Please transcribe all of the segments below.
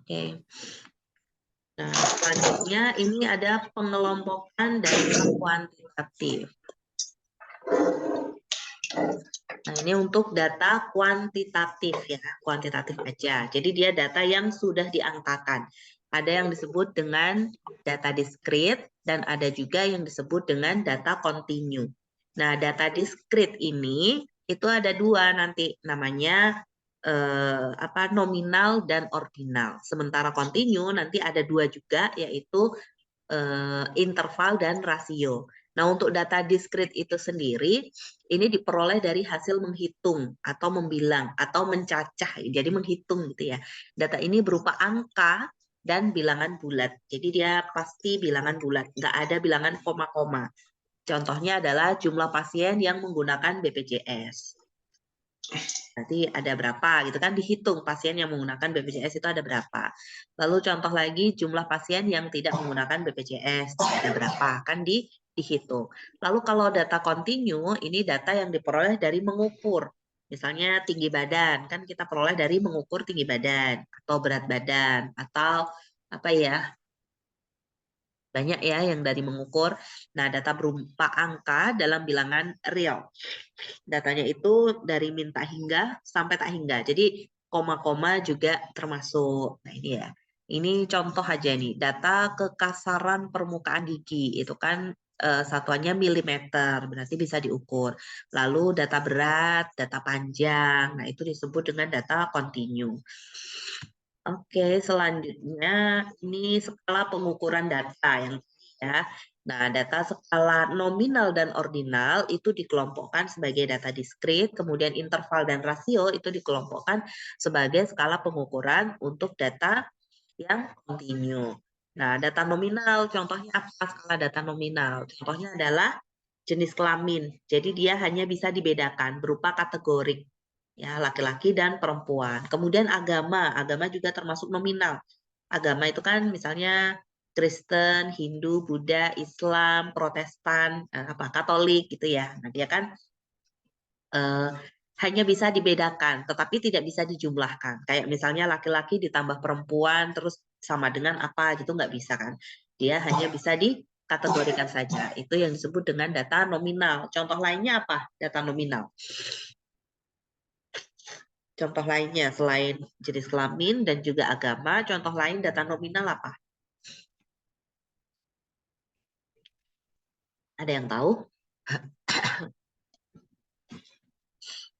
Oke. Nah, selanjutnya ini ada pengelompokan data kuantitatif. Nah, ini untuk data kuantitatif ya, kuantitatif aja. Jadi dia data yang sudah diangkakan. Ada yang disebut dengan data diskrit dan ada juga yang disebut dengan data kontinu. Nah, data diskrit ini itu ada dua nanti namanya nominal dan ordinal. Sementara kontinu nanti ada dua juga yaitu interval dan rasio. Nah, untuk data diskrit itu sendiri, ini diperoleh dari hasil menghitung atau membilang atau mencacah, jadi menghitung gitu ya. Data ini berupa angka dan bilangan bulat. Jadi dia pasti bilangan bulat, nggak ada bilangan koma-koma. Contohnya adalah jumlah pasien yang menggunakan BPJS. Nanti ada berapa gitu kan, dihitung pasien yang menggunakan BPJS itu ada berapa. Lalu contoh lagi jumlah pasien yang tidak menggunakan BPJS ada berapa kan dihitung. Lalu kalau data kontinu ini data yang diperoleh dari mengukur. Misalnya tinggi badan kan kita peroleh dari mengukur tinggi badan atau berat badan atau apa ya, banyak ya yang dari mengukur. Nah, data berupa angka dalam bilangan real. Datanya itu dari minta hingga sampai tak hingga. Jadi koma-koma juga termasuk. Nah, ini ya. Ini contoh aja nih, data kekasaran permukaan gigi itu kan satuannya milimeter, berarti bisa diukur. Lalu data berat, data panjang, nah itu disebut dengan data kontinu. Oke, selanjutnya ini skala pengukuran data yang ya. Nah, data skala nominal dan ordinal itu dikelompokkan sebagai data diskrit, kemudian interval dan rasio itu dikelompokkan sebagai skala pengukuran untuk data yang kontinu. Nah, data nominal contohnya apa skala data nominal? Contohnya adalah jenis kelamin. Jadi dia hanya bisa dibedakan berupa kategori ya laki-laki dan perempuan. Kemudian agama juga termasuk nominal. Agama itu kan misalnya Kristen, Hindu, Buddha, Islam, Protestan, Katolik gitu ya. Nah dia kan eh, hanya bisa dibedakan, tetapi tidak bisa dijumlahkan. Kayak misalnya laki-laki ditambah perempuan terus sama dengan apa gitu nggak bisa kan? Dia hanya bisa dikategorikan saja. Itu yang disebut dengan data nominal. Contoh lainnya apa? Data nominal. Contoh lainnya selain jenis kelamin dan juga agama, contoh lain data nominal apa? Ada yang tahu?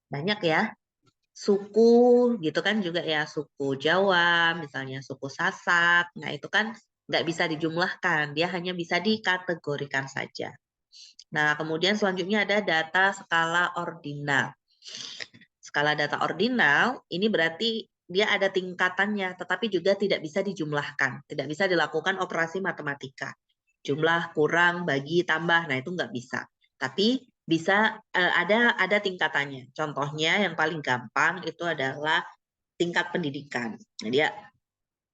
Banyak ya. Suku gitu kan juga ya, suku Jawa, misalnya suku Sasak. Nah, itu kan nggak bisa dijumlahkan, dia hanya bisa dikategorikan saja. Nah, kemudian selanjutnya ada data skala ordinal. Skala data ordinal ini berarti dia ada tingkatannya, tetapi juga tidak bisa dijumlahkan, tidak bisa dilakukan operasi matematika. Jumlah kurang, bagi, tambah, nah itu nggak bisa. Tapi bisa ada tingkatannya. Contohnya yang paling gampang itu adalah tingkat pendidikan. Nah, dia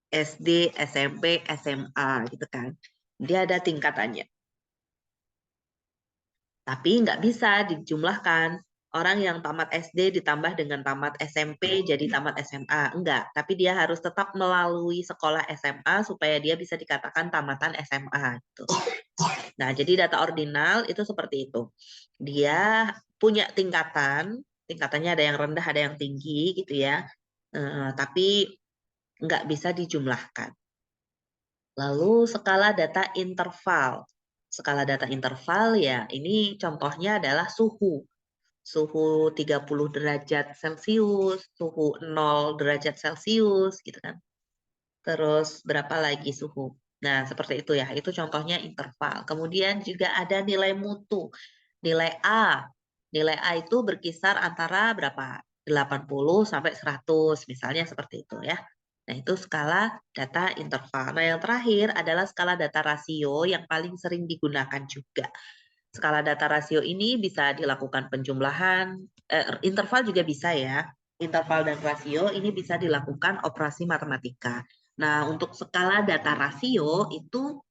SD, SMP, SMA gitu kan. Dia ada tingkatannya. Tapi nggak bisa dijumlahkan. Orang yang tamat SD ditambah dengan tamat SMP jadi tamat SMA. Enggak, tapi dia harus tetap melalui sekolah SMA supaya dia bisa dikatakan tamatan SMA gitu. Nah, jadi data ordinal itu seperti itu. Dia punya tingkatan, tingkatannya ada yang rendah, ada yang tinggi gitu ya. Tapi nggak bisa dijumlahkan. Lalu skala data interval. Skala data interval ya, ini contohnya adalah suhu. Suhu 30 derajat Celcius, suhu 0 derajat Celcius gitu kan. Terus berapa lagi suhu? Nah, seperti itu ya. Itu contohnya interval. Kemudian juga ada nilai mutu. Nilai A. Nilai A itu berkisar antara berapa? 80 sampai 100 misalnya seperti itu ya. Nah, itu skala data interval. Nah, yang terakhir adalah skala data rasio yang paling sering digunakan juga. Skala data rasio ini bisa dilakukan penjumlahan, interval juga bisa ya. Interval dan rasio ini bisa dilakukan operasi matematika. Nah, untuk skala data rasio itu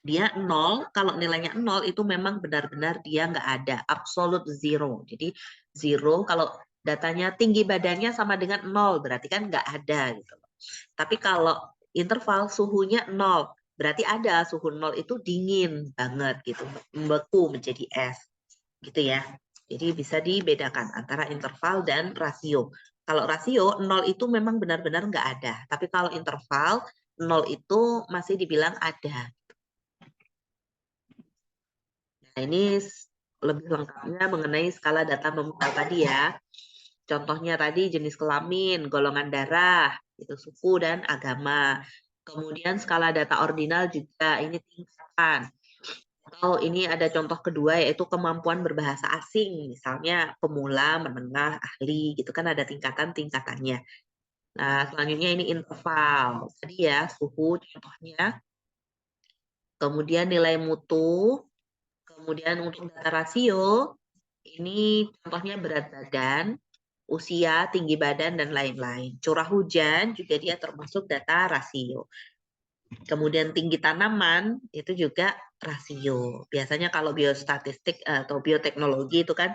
dia 0, kalau nilainya 0 itu memang benar-benar dia nggak ada, absolute zero. Jadi zero kalau datanya tinggi badannya sama dengan 0, berarti kan nggak ada gitu. Tapi kalau interval suhunya 0, berarti ada suhu 0 itu dingin banget gitu, membeku menjadi es. Gitu ya. Jadi bisa dibedakan antara interval dan rasio. Kalau rasio 0 itu memang benar-benar nggak ada. Tapi kalau interval 0 itu masih dibilang ada. Nah, ini lebih lengkapnya mengenai skala data nominal tadi ya. Contohnya tadi jenis kelamin, golongan darah, itu suku dan agama. Kemudian skala data ordinal juga ini tingkatan. Atau ini ada contoh kedua yaitu kemampuan berbahasa asing, misalnya pemula, menengah, ahli, gitu kan ada tingkatan-tingkatannya. Nah, selanjutnya ini interval. Tadi ya, suhu contohnya. Kemudian nilai mutu. Kemudian untuk data rasio, ini contohnya berat badan, usia, tinggi badan, dan lain-lain. Curah hujan juga dia termasuk data rasio. Kemudian tinggi tanaman itu juga rasio. Biasanya kalau biostatistik atau bioteknologi itu kan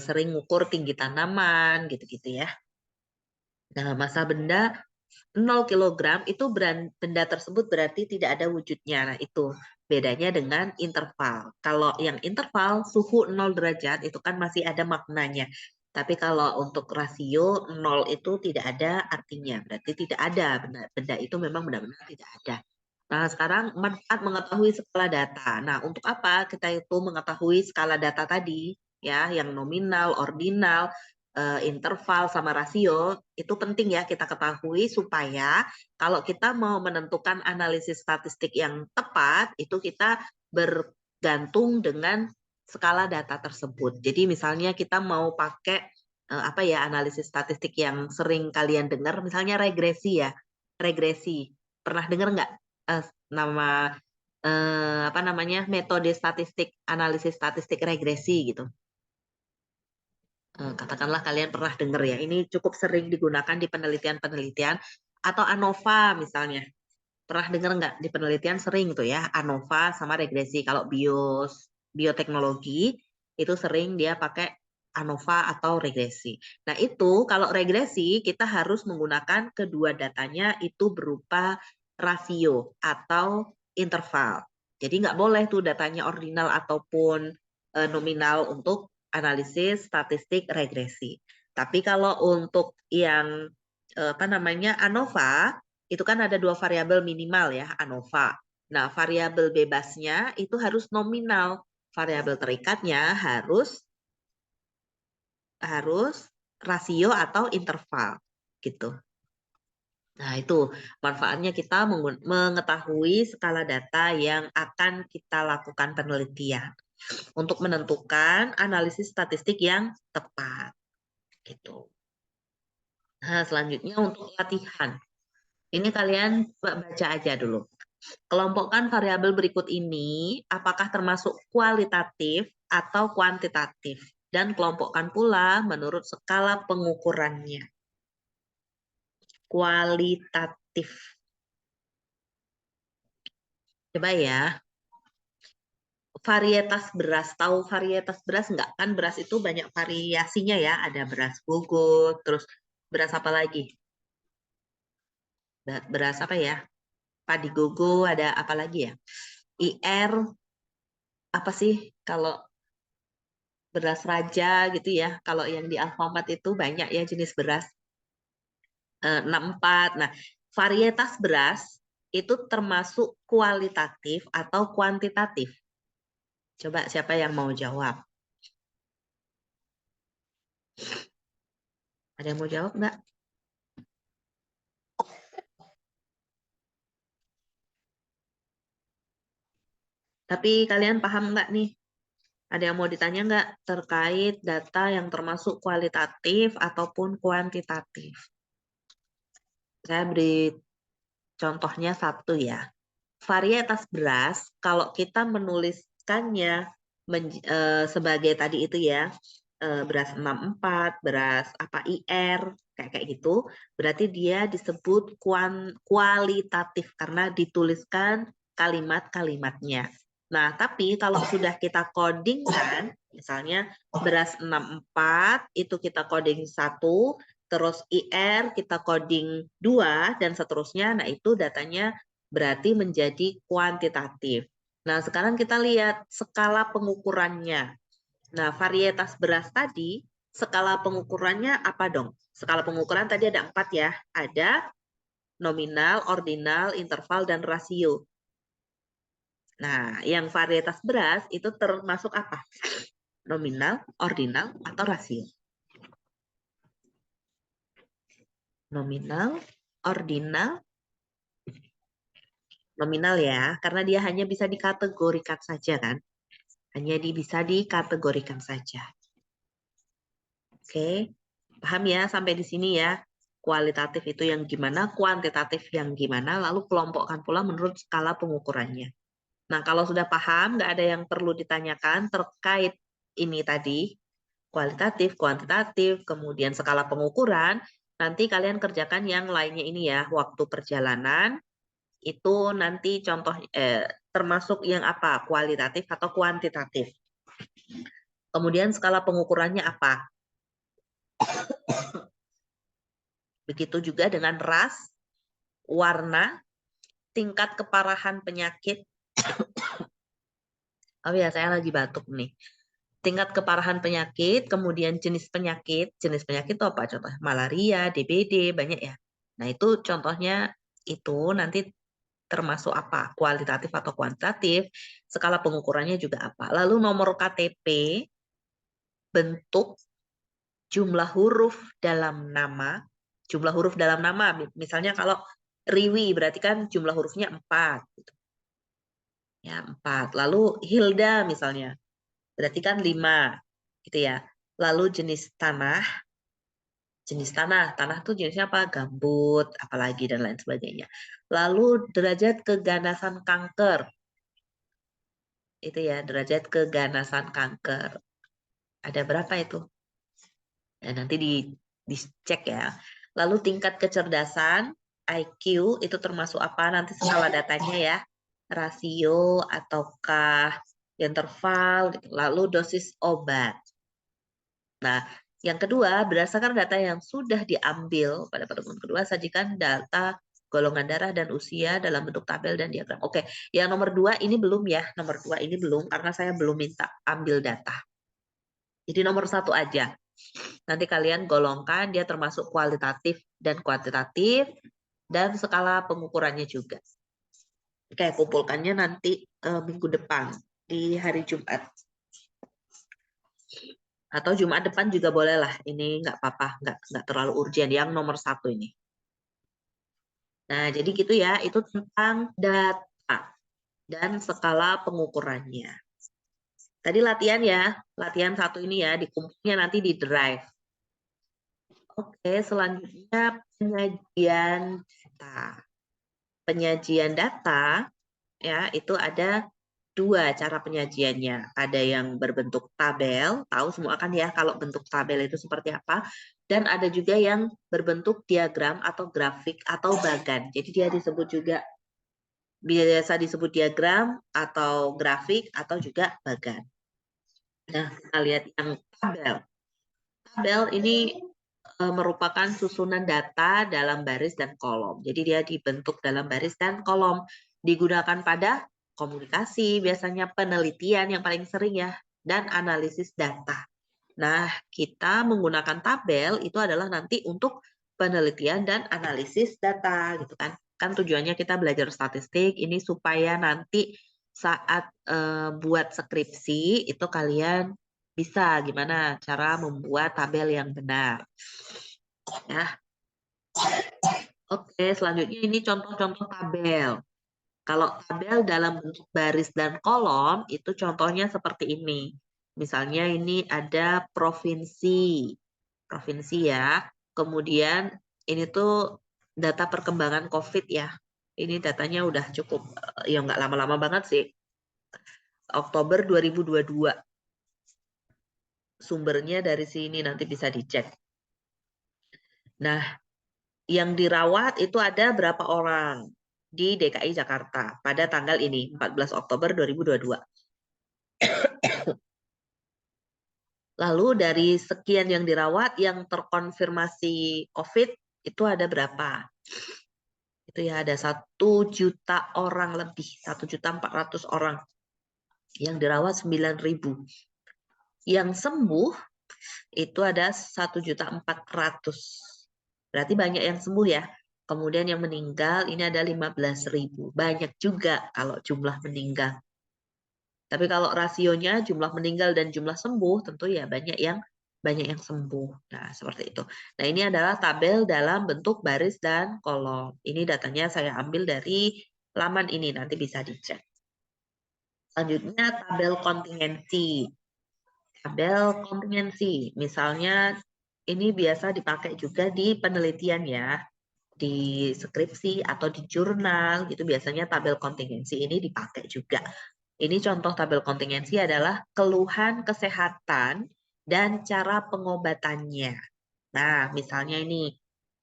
sering ngukur tinggi tanaman gitu-gitu ya. Nah, massa benda 0 kilogram itu benda tersebut berarti tidak ada wujudnya. Nah, itu bedanya dengan interval. Kalau yang interval suhu 0 derajat itu kan masih ada maknanya. Tapi kalau untuk rasio 0 itu tidak ada artinya. Berarti tidak ada. Benda itu memang benar-benar tidak ada. Nah, sekarang manfaat mengetahui skala data. Nah, untuk apa kita itu mengetahui skala data tadi? Ya, yang nominal, ordinal, interval sama rasio itu penting ya kita ketahui supaya kalau kita mau menentukan analisis statistik yang tepat itu kita bergantung dengan skala data tersebut. Jadi misalnya kita mau pakai apa ya analisis statistik yang sering kalian dengar misalnya regresi ya. Regresi. Pernah dengar nggak nama apa namanya metode statistik analisis statistik regresi gitu? Katakanlah kalian pernah dengar ya, ini cukup sering digunakan di penelitian-penelitian atau ANOVA misalnya. Pernah dengar nggak di penelitian sering tuh ya, ANOVA sama regresi. Kalau bioteknologi itu sering dia pakai ANOVA atau regresi. Nah itu kalau regresi kita harus menggunakan kedua datanya itu berupa rasio atau interval. Jadi nggak boleh tuh datanya ordinal ataupun nominal untuk analisis statistik regresi. Tapi kalau untuk yang apa namanya ANOVA itu kan ada dua variabel minimal ya ANOVA. Nah variabel bebasnya itu harus nominal, variabel terikatnya harus rasio atau interval gitu. Nah itu manfaatnya kita mengetahui skala data yang akan kita lakukan penelitian untuk menentukan analisis statistik yang tepat gitu. Nah, selanjutnya untuk latihan. Ini kalian baca aja dulu. Kelompokkan variabel berikut ini apakah termasuk kualitatif atau kuantitatif dan kelompokkan pula menurut skala pengukurannya. Kualitatif. Coba ya. Varietas beras. Tahu varietas beras enggak? Kan beras itu banyak variasinya ya. Ada beras gogo, terus beras apa lagi? Beras apa ya? Padi gogo, ada apa lagi ya? IR, apa sih kalau beras raja gitu ya. Kalau yang di Alfamart itu banyak ya jenis beras. 64. Nah, varietas beras itu termasuk kualitatif atau kuantitatif? Coba siapa yang mau jawab? Ada yang mau jawab nggak? Tapi kalian paham nggak nih? Ada yang mau ditanya nggak terkait data yang termasuk kualitatif ataupun kuantitatif? Saya beri contohnya satu ya. Varietas beras, kalau kita menuliskannya sebagai tadi itu ya, beras 64, beras apa IR, kayak gitu, berarti dia disebut kualitatif karena dituliskan kalimat-kalimatnya. Nah, tapi kalau sudah kita coding kan, misalnya beras 64 itu kita coding 1, terus IR kita coding 2 dan seterusnya. Nah, itu datanya berarti menjadi kuantitatif. Nah, sekarang kita lihat skala pengukurannya. Nah, varietas beras tadi, skala pengukurannya apa dong? Skala pengukuran tadi ada 4 ya. Ada nominal, ordinal, interval, dan rasio. Nah, yang varietas beras itu termasuk apa? Nominal, ordinal, atau rasio? Nominal, ordinal, nominal ya, karena dia hanya bisa dikategorikan saja kan. Hanya bisa dikategorikan saja. Oke, paham ya sampai di sini ya. Kualitatif itu yang gimana, kuantitatif yang gimana, lalu kelompokkan pula menurut skala pengukurannya. Nah, kalau sudah paham, nggak ada yang perlu ditanyakan terkait ini tadi, kualitatif, kuantitatif, kemudian skala pengukuran, nanti kalian kerjakan yang lainnya ini ya, waktu perjalanan, itu nanti contoh termasuk yang apa, kualitatif atau kuantitatif. Kemudian skala pengukurannya apa? Begitu juga dengan ras, warna, tingkat keparahan penyakit. Oh ya, saya lagi batuk nih. Tingkat keparahan penyakit, kemudian jenis penyakit. Jenis penyakit itu apa? Contoh malaria, DBD, banyak ya. Nah, itu contohnya itu nanti termasuk apa? Kualitatif atau kuantitatif. Skala pengukurannya juga apa? Lalu nomor KTP, bentuk, jumlah huruf dalam nama. Jumlah huruf dalam nama, misalnya kalau Riwi berarti kan jumlah hurufnya 4. Gitu. Ya, 4. Lalu Hilda misalnya, berarti kan 5. Gitu ya. Lalu jenis tanah tuh jenisnya apa? Gambut, apalagi dan lain sebagainya. Lalu derajat keganasan kanker. Itu ya, derajat keganasan kanker. Ada berapa itu? Ya, nanti dicek ya. Lalu tingkat kecerdasan, IQ, itu termasuk apa? Nanti skala datanya ya. Rasio ataukah interval, gitu. Lalu dosis obat. Nah, yang kedua, berdasarkan data yang sudah diambil pada pertemuan kedua, sajikan data golongan darah dan usia dalam bentuk tabel dan diagram. Oke, yang nomor 2 ini belum ya. Nomor 2 ini belum karena saya belum minta ambil data. Jadi nomor 1 aja. Nanti kalian golongkan dia termasuk kualitatif dan kuantitatif dan skala pengukurannya juga. Oke, kumpulkannya nanti minggu depan di hari Jumat. Atau Jumat depan juga boleh lah. Ini nggak apa-apa, nggak terlalu urgent. Yang nomor 1 ini. Nah, jadi gitu ya. Itu tentang data dan skala pengukurannya. Tadi latihan ya. Latihan 1 ini ya. Dikumpulnya nanti di drive. Oke, selanjutnya penyajian data. Penyajian data ya itu ada 2 cara penyajiannya. Ada yang berbentuk tabel, tahu semua kan ya kalau bentuk tabel itu seperti apa. Dan ada juga yang berbentuk diagram atau grafik atau bagan. Jadi dia disebut juga biasa disebut diagram atau grafik atau juga bagan. Nah, kita lihat yang tabel. Tabel ini merupakan susunan data dalam baris dan kolom. Jadi dia dibentuk dalam baris dan kolom. Digunakan pada komunikasi, biasanya penelitian yang paling sering ya, dan analisis data. Nah, kita menggunakan tabel itu adalah nanti untuk penelitian dan analisis data gitu kan. Kan tujuannya kita belajar statistik ini supaya nanti saat buat skripsi itu kalian bisa gimana cara membuat tabel yang benar. Ya. Oke, selanjutnya ini contoh-contoh tabel. Kalau tabel dalam bentuk baris dan kolom, itu contohnya seperti ini. Misalnya ini ada provinsi. Provinsi ya. Kemudian ini tuh data perkembangan COVID ya. Ini datanya udah cukup, ya nggak lama-lama banget sih. Oktober 2022. Sumbernya dari sini nanti bisa dicek. Nah, yang dirawat itu ada berapa orang di DKI Jakarta pada tanggal ini, 14 Oktober 2022. Lalu dari sekian yang dirawat, yang terkonfirmasi COVID itu ada berapa? Itu ya ada 1 juta orang lebih, 1.400.000 orang. Yang dirawat 9.000. Yang sembuh itu ada 1.400.000. Berarti banyak yang sembuh ya. Kemudian yang meninggal ini ada 15.000. Banyak juga kalau jumlah meninggal. Tapi kalau rasionya jumlah meninggal dan jumlah sembuh tentu ya banyak yang sembuh. Nah, seperti itu. Nah, ini adalah tabel dalam bentuk baris dan kolom. Ini datanya saya ambil dari laman ini, nanti bisa dicek. Selanjutnya tabel kontingensi. Tabel kontingensi, misalnya ini biasa dipakai juga di penelitian ya, di skripsi atau di jurnal, itu biasanya tabel kontingensi ini dipakai juga. Ini contoh tabel kontingensi adalah keluhan kesehatan dan cara pengobatannya. Nah, misalnya ini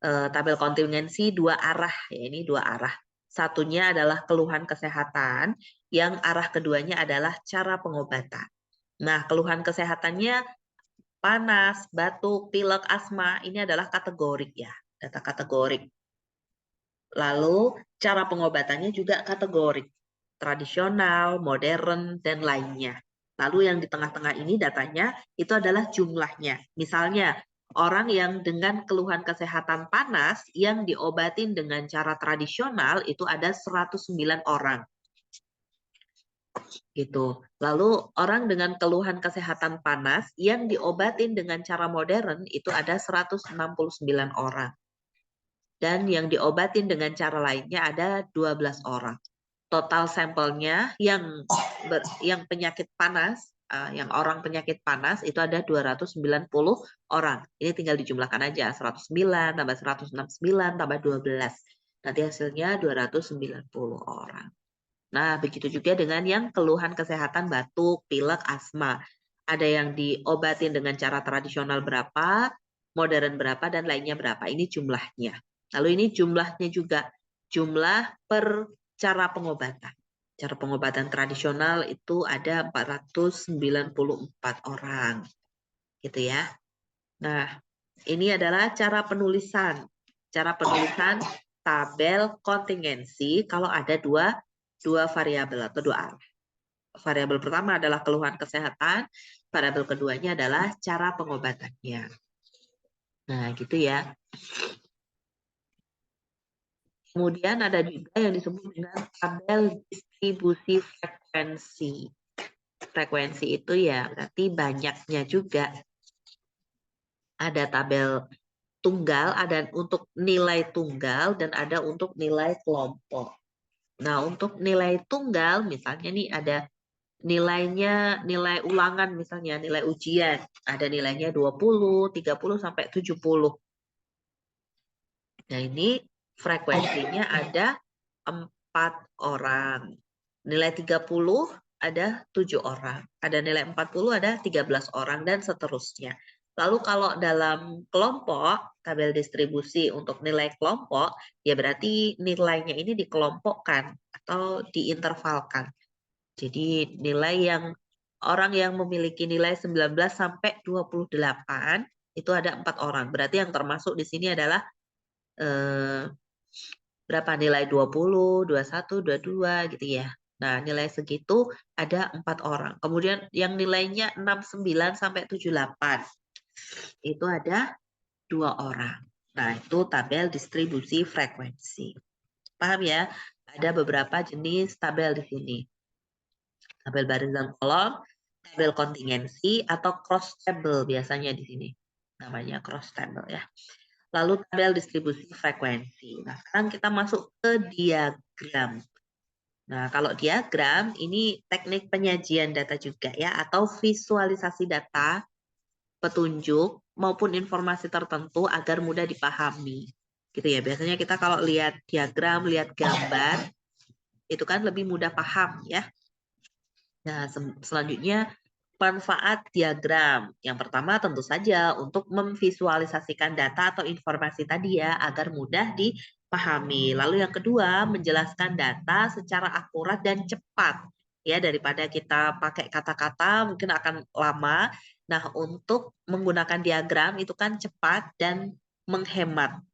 tabel kontingensi 2 arah, ya ini 2 arah. Satunya adalah keluhan kesehatan, yang arah keduanya adalah cara pengobatan. Nah, keluhan kesehatannya panas, batuk, pilek, asma, ini adalah kategorik ya, data kategorik. Lalu cara pengobatannya juga kategorik, tradisional, modern, dan lainnya. Lalu yang di tengah-tengah ini datanya itu adalah jumlahnya. Misalnya, orang yang dengan keluhan kesehatan panas yang diobatin dengan cara tradisional itu ada 109 orang. Gitu. Lalu orang dengan keluhan kesehatan panas yang diobatin dengan cara modern itu ada 169 orang. Dan yang diobatin dengan cara lainnya ada 12 orang. Total sampelnya yang penyakit panas, yang orang penyakit panas itu ada 290 orang. Ini tinggal dijumlahkan aja, 109 tambah 169 tambah 12. Nanti hasilnya 290 orang. Nah, begitu juga dengan yang keluhan kesehatan batuk, pilek, asma. Ada yang diobatin dengan cara tradisional berapa, modern berapa, dan lainnya berapa. Ini jumlahnya. Lalu ini jumlahnya juga, jumlah per cara pengobatan. Cara pengobatan tradisional itu ada 494 orang. Gitu ya. Nah, ini adalah cara penulisan. Cara penulisan tabel kontingensi kalau ada dua variabel atau 2 arah. Variabel pertama adalah keluhan kesehatan, variabel keduanya adalah cara pengobatannya. Nah, gitu ya. Kemudian ada juga yang disebut dengan tabel distribusi frekuensi. Frekuensi itu ya berarti banyaknya juga. Ada tabel tunggal, ada untuk nilai tunggal, dan ada untuk nilai kelompok. Nah, untuk nilai tunggal, misalnya nih ada nilainya, nilai ulangan misalnya, nilai ujian. Ada nilainya 20, 30, sampai 70. Nah, ini frekuensinya ada 4 orang. Nilai 30 ada 7 orang. Ada nilai 40 ada 13 orang, dan seterusnya. Lalu kalau dalam kelompok, tabel distribusi untuk nilai kelompok, ya berarti nilainya ini dikelompokkan atau diintervalkan. Jadi nilai yang orang yang memiliki nilai 19 sampai 28 itu ada 4 orang. Berarti yang termasuk di sini adalah berapa nilai 20, 21, 22 gitu ya. Nah, nilai segitu ada 4 orang. Kemudian yang nilainya 69 sampai 78 itu ada 2 orang. Nah, itu tabel distribusi frekuensi. Paham ya? Ada beberapa jenis tabel di sini. Tabel baris dan kolom, tabel kontingensi, atau cross table biasanya di sini. Namanya cross table ya. Lalu tabel distribusi frekuensi. Nah, sekarang kita masuk ke diagram. Nah, kalau diagram ini teknik penyajian data juga ya, atau visualisasi data, petunjuk, maupun informasi tertentu agar mudah dipahami. Gitu ya, biasanya kita kalau lihat diagram, lihat gambar, itu kan lebih mudah paham ya. Nah, selanjutnya manfaat diagram. Yang pertama tentu saja untuk memvisualisasikan data atau informasi tadi ya, agar mudah dipahami. Lalu yang kedua, menjelaskan data secara akurat dan cepat. Ya, daripada kita pakai kata-kata mungkin akan lama. Nah, untuk menggunakan diagram itu kan cepat dan menghemat.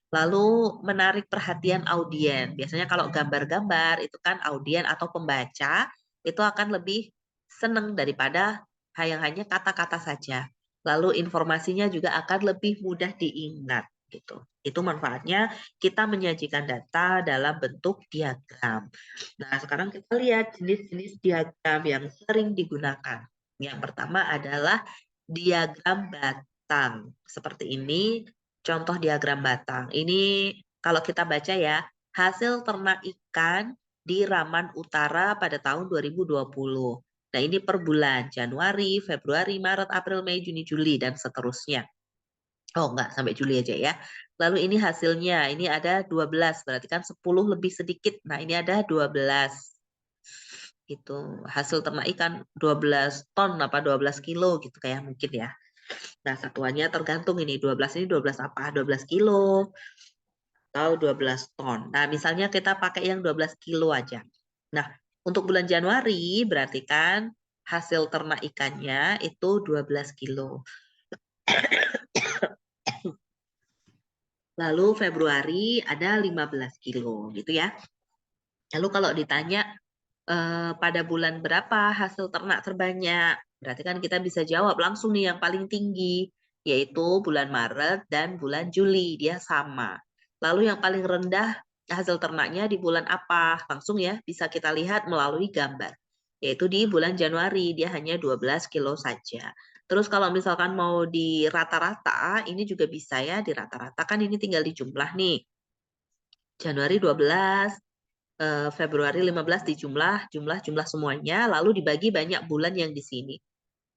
Lalu menarik perhatian audien. Biasanya kalau gambar-gambar itu kan audien atau pembaca itu akan lebih senang daripada yang hanya kata-kata saja. Lalu informasinya juga akan lebih mudah diingat gitu. Itu manfaatnya kita menyajikan data dalam bentuk diagram. Nah, sekarang kita lihat jenis-jenis diagram yang sering digunakan. Yang pertama adalah diagram batang. Seperti ini contoh diagram batang. Ini kalau kita baca ya, hasil ternak ikan di Raman Utara pada tahun 2020. Nah, ini per bulan, Januari, Februari, Maret, April, Mei, Juni, Juli, dan seterusnya. Oh, enggak, sampai Juli aja ya. Lalu ini hasilnya, ini ada 12, berarti kan 10 lebih sedikit. Nah, ini ada 12. Gitu. Hasil ternak ikan 12 ton apa 12 kilo gitu kayak mungkin ya. Nah, satuannya tergantung ini 12 ini 12 apa? 12 kilo atau 12 ton. Nah, misalnya kita pakai yang 12 kilo aja. Nah, untuk bulan Januari berarti kan hasil ternak ikannya itu 12 kilo. Lalu Februari ada 15 kilo gitu ya. Lalu kalau ditanya pada bulan berapa hasil ternak terbanyak, berarti kan kita bisa jawab langsung nih yang paling tinggi, yaitu bulan Maret dan bulan Juli, dia sama. Lalu yang paling rendah hasil ternaknya di bulan apa? Langsung ya bisa kita lihat melalui gambar, yaitu di bulan Januari, dia hanya 12 kilo saja. Terus kalau misalkan mau di rata-rata, ini juga bisa ya di rata-rata, kan ini tinggal di jumlah nih. Januari 12, Februari 15 jumlah semuanya, lalu dibagi banyak bulan yang di sini.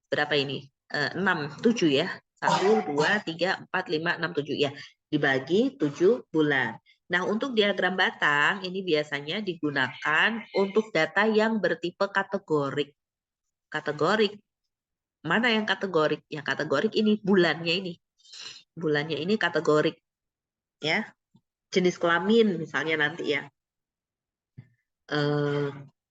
Berapa ini? 6, 7 ya. 1, 2, 3, 4, 5, 6, 7 ya. Dibagi 7 bulan. Nah, untuk diagram batang ini biasanya digunakan untuk data yang bertipe kategorik. Kategorik. Mana yang kategorik? Yang kategorik ini bulannya ini. Bulannya ini kategorik ya. Jenis kelamin misalnya nanti ya.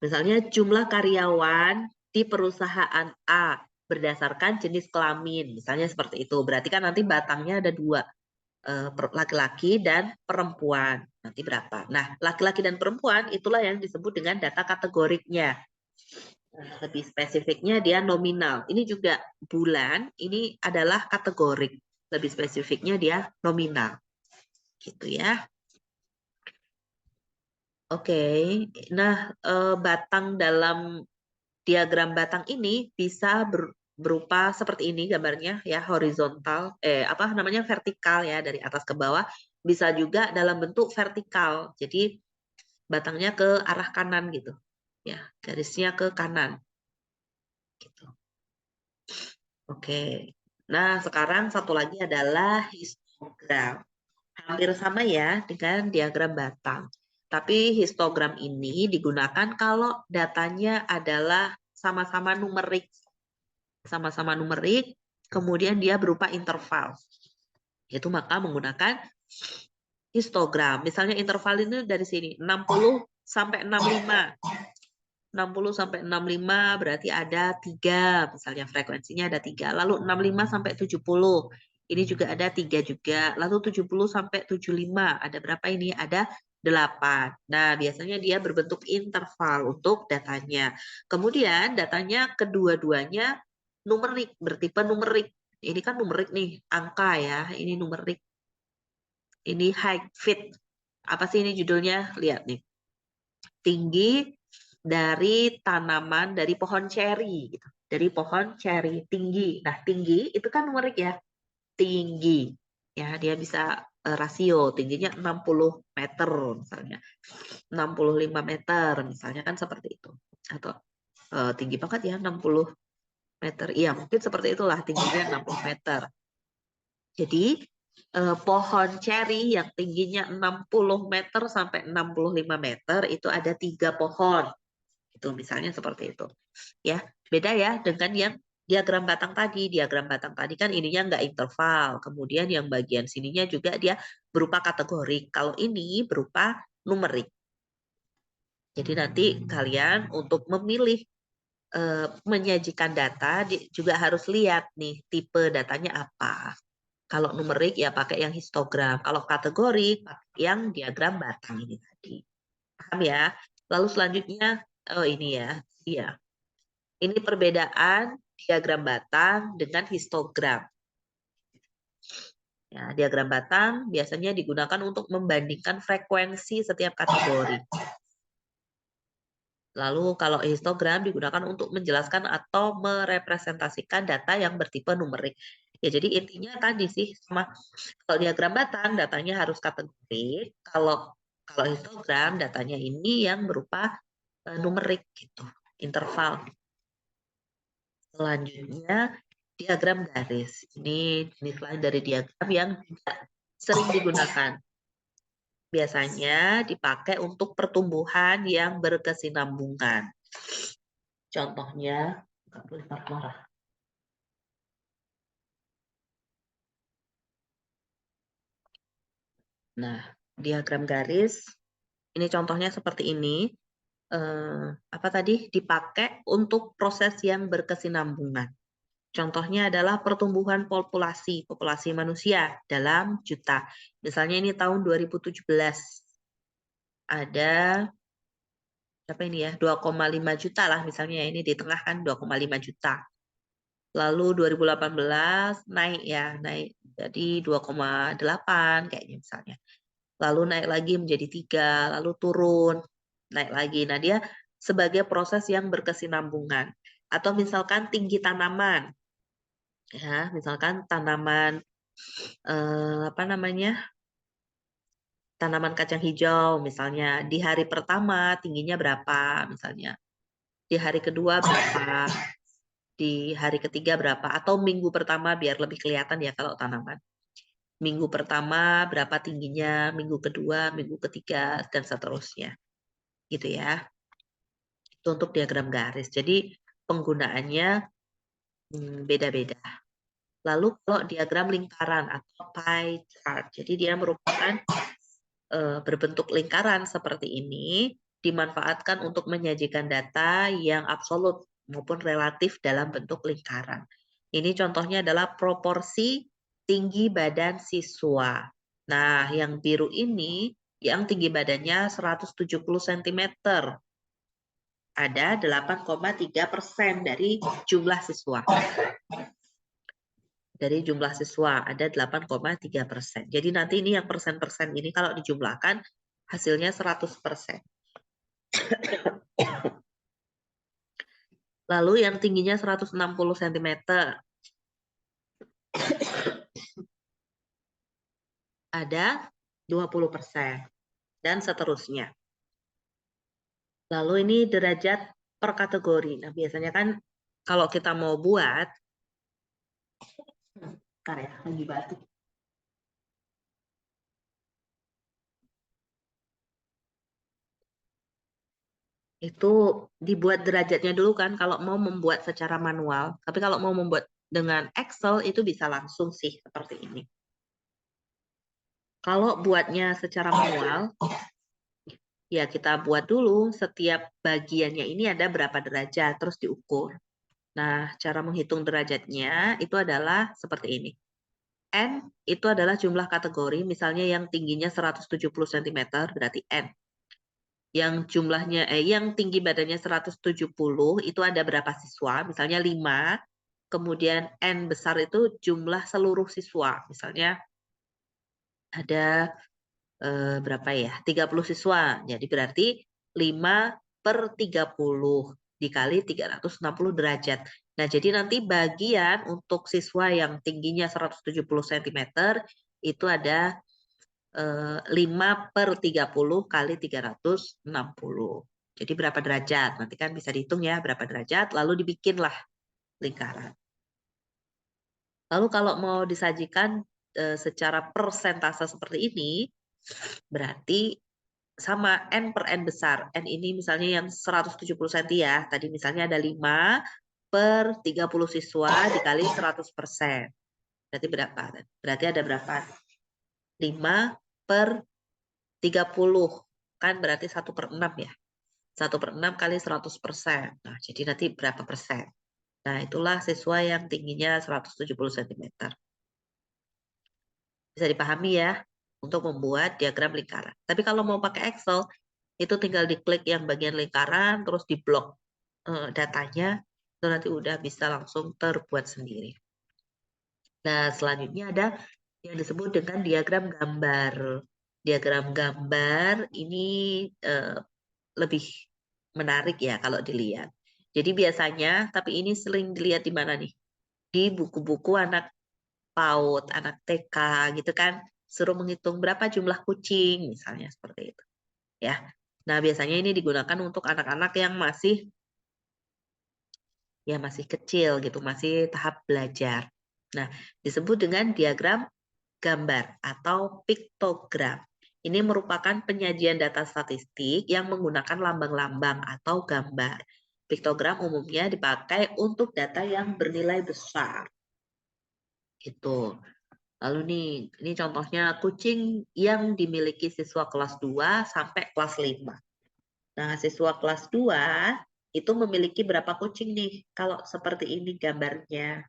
Misalnya jumlah karyawan di perusahaan A berdasarkan jenis kelamin, misalnya seperti itu. Berarti kan nanti batangnya ada dua, laki-laki dan perempuan. Nanti berapa? Nah, laki-laki dan perempuan itulah yang disebut dengan data kategoriknya. Lebih spesifiknya dia nominal. Ini juga bulan, ini adalah kategorik. Lebih spesifiknya dia nominal. Gitu ya. Oke, nah batang dalam diagram batang ini bisa berupa seperti ini gambarnya ya, horizontal, apa namanya, vertikal ya dari atas ke bawah, bisa juga dalam bentuk vertikal. Jadi batangnya ke arah kanan gitu. Ya, garisnya ke kanan gitu. Oke. Nah, sekarang satu lagi adalah histogram. Hampir sama ya dengan diagram batang. Tapi histogram ini digunakan kalau datanya adalah sama-sama numerik. Sama-sama numerik, kemudian dia berupa interval. Itu maka menggunakan histogram. Misalnya interval ini dari sini, 60 sampai 65. 60 sampai 65 berarti ada 3, misalnya frekuensinya ada 3. Lalu 65 sampai 70. Ini juga ada 3 juga. Lalu 70 sampai 75. Ada berapa ini? Ada 8. Nah, biasanya dia berbentuk interval untuk datanya. Kemudian datanya kedua-duanya numerik, bertipe numerik. Ini kan numerik nih, angka ya. Ini numerik. Ini height, feet. Apa sih ini judulnya? Lihat nih. Tinggi dari tanaman, dari pohon ceri gitu. Dari pohon ceri tinggi. Nah, tinggi itu kan numerik ya. Tinggi. Ya, dia bisa rasio tingginya 60 meter misalnya. 65 meter misalnya kan seperti itu. Atau tinggi banget ya 60 meter. Iya, mungkin seperti itulah tingginya 60 meter. Jadi pohon ceri yang tingginya 60 meter sampai 65 meter itu ada 3 pohon. Itu misalnya seperti itu. Ya, beda ya dengan yang diagram batang tadi. Diagram batang tadi kan ininya enggak interval. Kemudian yang bagian sininya juga dia berupa kategorik. Kalau ini berupa numerik. Jadi nanti kalian untuk memilih menyajikan data juga harus lihat nih tipe datanya apa. Kalau numerik ya pakai yang histogram, kalau kategori pakai yang diagram batang ini tadi. Paham ya? Lalu selanjutnya, oh ini ya, iya. Ini perbedaan diagram batang dengan histogram. Ya, diagram batang biasanya digunakan untuk membandingkan frekuensi setiap kategori. Lalu kalau histogram digunakan untuk menjelaskan atau merepresentasikan data yang bertipe numerik. Ya, jadi intinya tadi sih sama kalau diagram batang datanya harus kategori, kalau histogram datanya ini yang berupa numerik gitu, interval. Selanjutnya diagram garis. Ini jenis lain dari diagram yang juga sering digunakan. Biasanya dipakai untuk pertumbuhan yang berkesinambungan. Contohnya, nggak boleh marah-marah. Nah, diagram garis, ini contohnya seperti ini. Apa tadi? Dipakai untuk proses yang berkesinambungan. Contohnya adalah pertumbuhan populasi manusia dalam juta. Misalnya ini tahun 2017. Ada berapa ini ya? 2,5 juta lah misalnya ini di tengah kan 2,5 juta. Lalu 2018 naik ya, naik jadi 2,8 kayaknya misalnya. Lalu naik lagi menjadi 3, lalu turun, naik lagi. Nah, dia sebagai proses yang berkesinambungan. Atau misalkan tinggi tanaman. Ya, misalkan tanaman apa namanya? Tanaman kacang hijau misalnya di hari pertama tingginya berapa misalnya. Di hari kedua berapa, di hari ketiga berapa, atau minggu pertama biar lebih kelihatan ya kalau tanaman. Minggu pertama berapa tingginya, minggu kedua, minggu ketiga, dan seterusnya. Gitu ya. Itu untuk diagram garis. Jadi penggunaannya beda-beda. Lalu kalau diagram lingkaran atau pie chart, jadi dia merupakan berbentuk lingkaran seperti ini, dimanfaatkan untuk menyajikan data yang absolut maupun relatif dalam bentuk lingkaran. Ini contohnya adalah proporsi tinggi badan siswa. Nah, yang biru ini yang tinggi badannya 170 cm. Ada 8,3% dari jumlah siswa. Dari jumlah siswa ada 8,3%. Jadi nanti ini yang persen-persen ini kalau dijumlahkan hasilnya 100%. Lalu yang tingginya 160 cm. Ada 20%. Dan seterusnya. Lalu ini derajat per kategori. Nah, biasanya kan kalau kita mau buat, bentar ya, lagi batuk. Itu dibuat derajatnya dulu kan kalau mau membuat secara manual. Tapi kalau mau membuat dengan Excel itu bisa langsung sih seperti ini. Kalau buatnya secara manual, ya kita buat dulu setiap bagiannya ini ada berapa derajat, terus diukur. Nah, cara menghitung derajatnya itu adalah seperti ini. N itu adalah jumlah kategori, misalnya yang tingginya 170 cm berarti N. Yang tinggi badannya 170 itu ada berapa siswa, misalnya 5. Kemudian N besar itu jumlah seluruh siswa, misalnya ada berapa ya? 30 siswa. Jadi berarti 5/30 dikali 360 derajat. Nah, jadi nanti bagian untuk siswa yang tingginya 170 cm itu ada 5/30 kali 360. Jadi berapa derajat? Nanti kan bisa dihitung ya berapa derajat, lalu dibikinlah lingkaran. Lalu kalau mau disajikan secara persentase seperti ini, berarti sama N per N besar. N ini misalnya yang 170 cm ya. Tadi misalnya ada 5/30 siswa dikali 100%. Berarti berapa? Berarti ada berapa? 5/30. Kan berarti 1/6 ya. 1/6 kali 100%. Nah, jadi nanti berapa persen? Nah, itulah siswa yang tingginya 170 cm. Bisa dipahami ya untuk membuat diagram lingkaran. Tapi kalau mau pakai Excel, itu tinggal diklik yang bagian lingkaran, terus diblok datanya, itu nanti udah bisa langsung terbuat sendiri. Nah, selanjutnya ada yang disebut dengan diagram gambar. Diagram gambar ini lebih menarik ya kalau dilihat. Jadi biasanya, tapi ini sering dilihat di mana nih? Di buku-buku anak PAUD, anak TK gitu kan, suruh menghitung berapa jumlah kucing misalnya seperti itu. Ya. Nah, biasanya ini digunakan untuk anak-anak yang masih kecil gitu, masih tahap belajar. Nah, disebut dengan diagram gambar atau piktogram. Ini merupakan penyajian data statistik yang menggunakan lambang-lambang atau gambar. Piktogram umumnya dipakai untuk data yang bernilai besar. Gitu. Lalu nih, ini contohnya kucing yang dimiliki siswa kelas 2 sampai kelas 5. Nah, siswa kelas 2 itu memiliki berapa kucing nih? Kalau seperti ini gambarnya.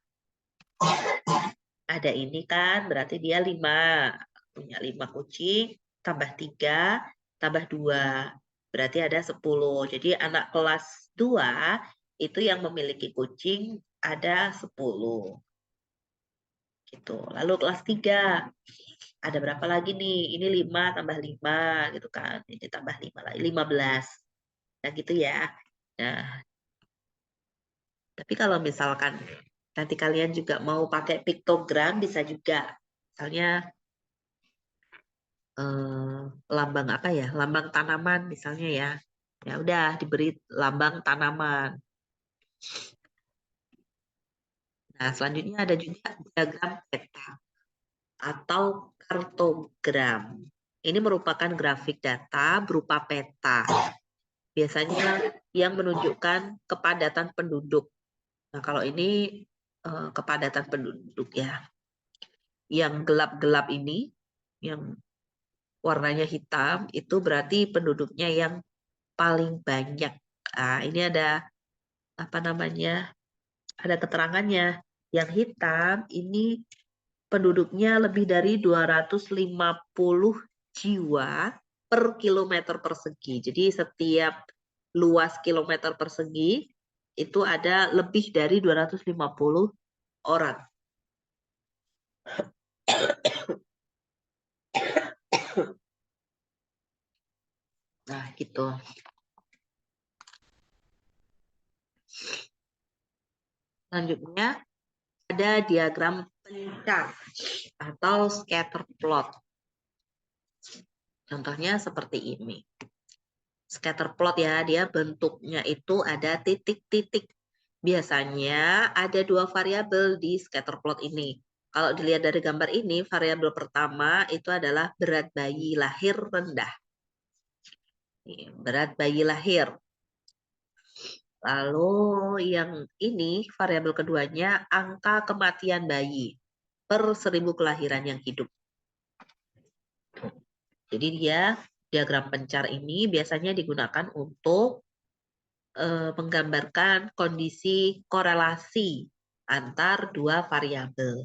Ada ini kan, berarti dia 5. Punya 5 kucing, tambah 3, tambah 2. Berarti ada 10. Jadi anak kelas 2 itu yang memiliki kucing ada 10. Gitu. Lalu kelas 3 ada berapa lagi nih? Ini 5 tambah 5 gitu kan. Ini tambah 5 lagi, 15. Nah gitu ya. Nah, tapi kalau misalkan nanti kalian juga mau pakai piktogram bisa juga. Misalnya lambang apa ya? Lambang tanaman misalnya ya. Ya udah diberi lambang tanaman. Nah, selanjutnya ada juga diagram peta atau kartogram. Ini merupakan grafik data berupa peta. Biasanya yang menunjukkan kepadatan penduduk. Nah, kalau ini kepadatan penduduk ya. Yang gelap-gelap ini, yang warnanya hitam, itu berarti penduduknya yang paling banyak. Nah, ini ada apa namanya? Ada keterangannya. Yang hitam ini penduduknya lebih dari 250 jiwa per kilometer persegi. Jadi setiap luas kilometer persegi itu ada lebih dari 250 orang. Nah, gitu. Selanjutnya ada diagram pencar atau scatter plot. Contohnya seperti ini. Scatter plot ya, dia bentuknya itu ada titik-titik. Biasanya ada 2 variabel di scatter plot ini. Kalau dilihat dari gambar ini, variabel pertama itu adalah berat bayi lahir rendah. Berat bayi lahir. Lalu yang ini variabel keduanya angka kematian bayi per 1000 kelahiran yang hidup. Jadi dia diagram pencar ini biasanya digunakan untuk menggambarkan kondisi korelasi antar 2 variabel.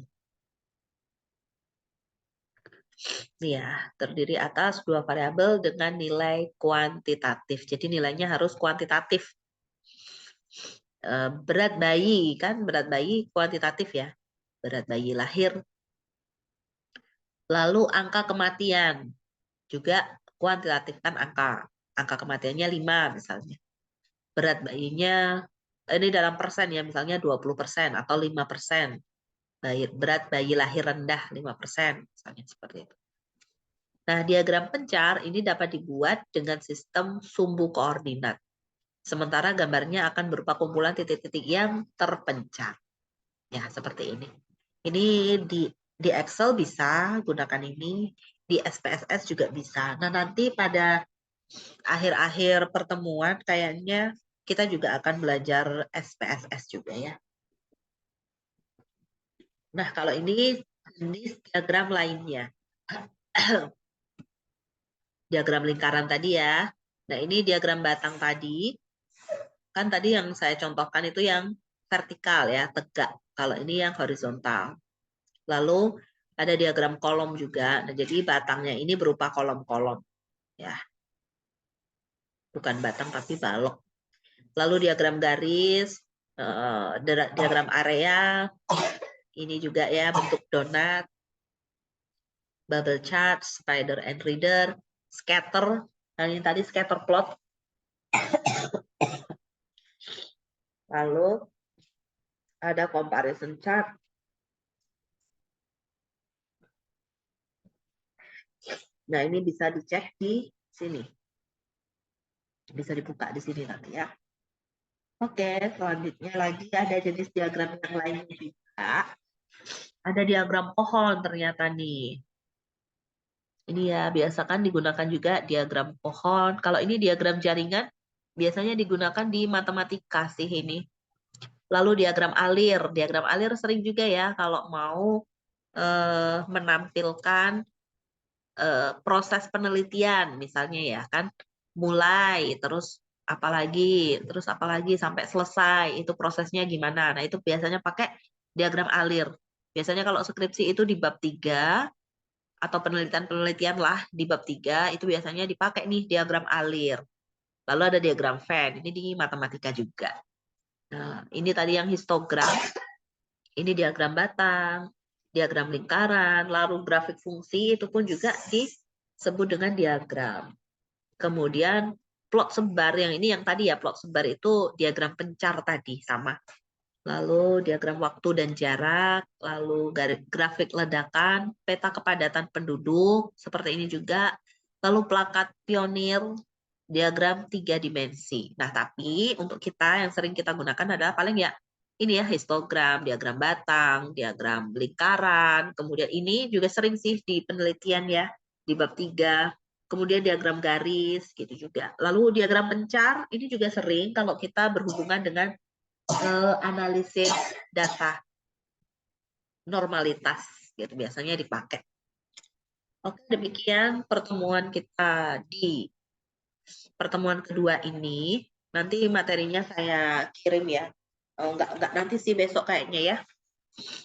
Ya, terdiri atas 2 variabel dengan nilai kuantitatif. Jadi nilainya harus kuantitatif. Berat bayi kan, berat bayi kuantitatif ya. Berat bayi lahir. Lalu angka kematian juga kuantitatif kan angka. Angka kematiannya 5 misalnya. Berat bayinya ini dalam persen ya, misalnya 20% atau 5%. Berat bayi lahir rendah 5%, misalnya seperti itu. Nah, diagram pencar ini dapat dibuat dengan sistem sumbu koordinat. Sementara gambarnya akan berupa kumpulan titik-titik yang terpencar. Ya, seperti ini. Ini di Excel bisa gunakan ini, di SPSS juga bisa. Nah, nanti pada akhir-akhir pertemuan kayaknya kita juga akan belajar SPSS juga ya. Nah, kalau ini diagram lainnya. Diagram lingkaran tadi ya. Nah, ini diagram batang tadi. Kan tadi yang saya contohkan itu yang vertikal ya, tegak. Kalau ini yang horizontal. Lalu ada diagram kolom juga. Nah, jadi batangnya ini berupa kolom-kolom. Ya, bukan batang tapi balok. Lalu diagram garis, diagram area, ini juga ya bentuk donat, bubble chart, spider and reader, scatter, nah ini tadi scatter plot. Lalu ada comparison chart. Nah, ini bisa dicek di sini. Bisa dibuka di sini nanti ya. Oke, selanjutnya lagi ada jenis diagram yang lain juga. Ada diagram pohon ternyata nih. Ini ya, biasakan digunakan juga diagram pohon. Kalau ini diagram jaringan, biasanya digunakan di matematika sih ini. Lalu diagram alir. Diagram alir sering juga ya kalau mau menampilkan proses penelitian misalnya ya kan. Mulai, terus apalagi sampai selesai. Itu prosesnya gimana. Nah, itu biasanya pakai diagram alir. Biasanya kalau skripsi itu di bab 3 atau penelitian-penelitian lah di bab 3 itu biasanya dipakai nih diagram alir. Lalu ada diagram Venn, ini di matematika juga. Nah, ini tadi yang histogram, ini diagram batang, diagram lingkaran, lalu grafik fungsi itu pun juga disebut dengan diagram. Kemudian plot sebar, yang ini yang tadi ya, plot sebar itu diagram pencar tadi, sama. Lalu diagram waktu dan jarak, lalu grafik ledakan, peta kepadatan penduduk, seperti ini juga. Lalu plakat pionir, diagram 3 dimensi. Nah, tapi untuk kita yang sering kita gunakan adalah paling ya ini ya histogram, diagram batang, diagram lingkaran, kemudian ini juga sering sih di penelitian ya, di bab 3. Kemudian diagram garis gitu juga. Lalu diagram pencar ini juga sering kalau kita berhubungan dengan analisis data normalitas gitu biasanya dipakai. Oke, demikian pertemuan kita di pertemuan kedua ini. Nanti materinya saya kirim ya. Oh, enggak nanti sih besok kayaknya ya.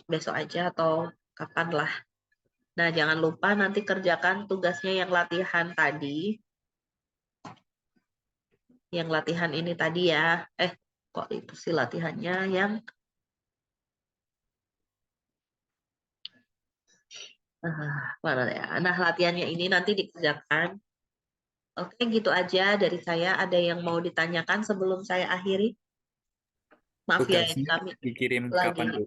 Besok aja atau kapan lah. Nah, jangan lupa nanti kerjakan tugasnya yang latihan tadi. Yang latihan ini tadi ya. Kok itu sih latihannya yang mana ya? Nah, latihannya ini nanti dikerjakan. Oke, gitu aja dari saya. Ada yang mau ditanyakan sebelum saya akhiri? Maaf ya, ini Tugasnya kami dikirim lagi. kapan, Bu?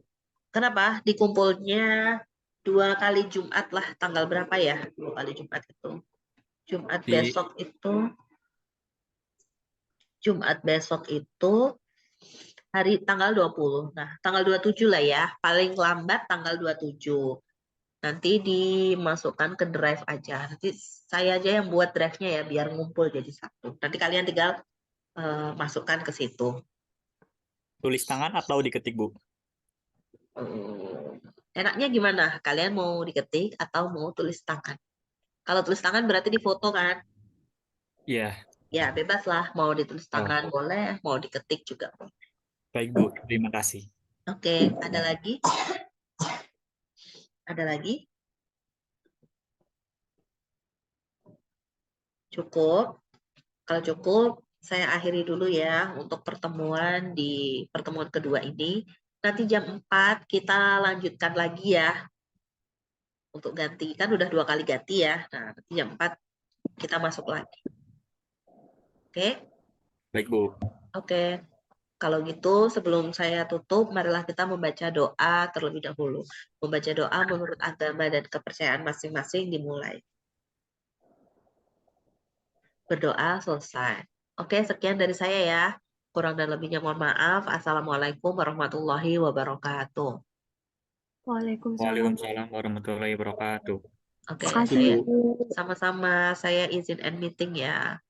Kenapa? Dikumpulnya 2 kali Jumat lah. Tanggal berapa ya? 2 kali Jumat itu. Jumat Di besok itu. Jumat besok itu hari tanggal 20. Nah, tanggal 27 lah ya. Paling lambat tanggal 27. Nanti dimasukkan ke drive aja. Nanti saya aja yang buat drive-nya ya, biar ngumpul jadi satu. Nanti kalian tinggal masukkan ke situ. tulis tangan atau diketik, Bu? Enaknya gimana? Kalian mau diketik atau mau tulis tangan? Kalau tulis tangan berarti difoto kan? Iya. Ya, bebas lah. Mau ditulis Oh, tangan boleh, mau diketik juga boleh. baik, Bu. Terima kasih. Oke, ada lagi? Ada lagi? Cukup? Kalau cukup, saya akhiri dulu ya untuk pertemuan di pertemuan kedua ini. Nanti jam 4 kita lanjutkan lagi ya untuk ganti. Kan udah 2 kali ganti ya. Nah, nanti jam 4 kita masuk lagi. Oke? Baik, Bu. Oke. Kalau gitu, sebelum saya tutup, marilah kita membaca doa terlebih dahulu. Membaca doa menurut agama dan kepercayaan masing-masing dimulai. Berdoa selesai. Oke, sekian dari saya ya. Kurang dan lebihnya mohon maaf. Assalamualaikum warahmatullahi wabarakatuh. Waalaikumsalam. Waalaikumsalam warahmatullahi wabarakatuh. Oke, Makasih, saya Bu. Bu. sama-sama. Saya izin end meeting ya.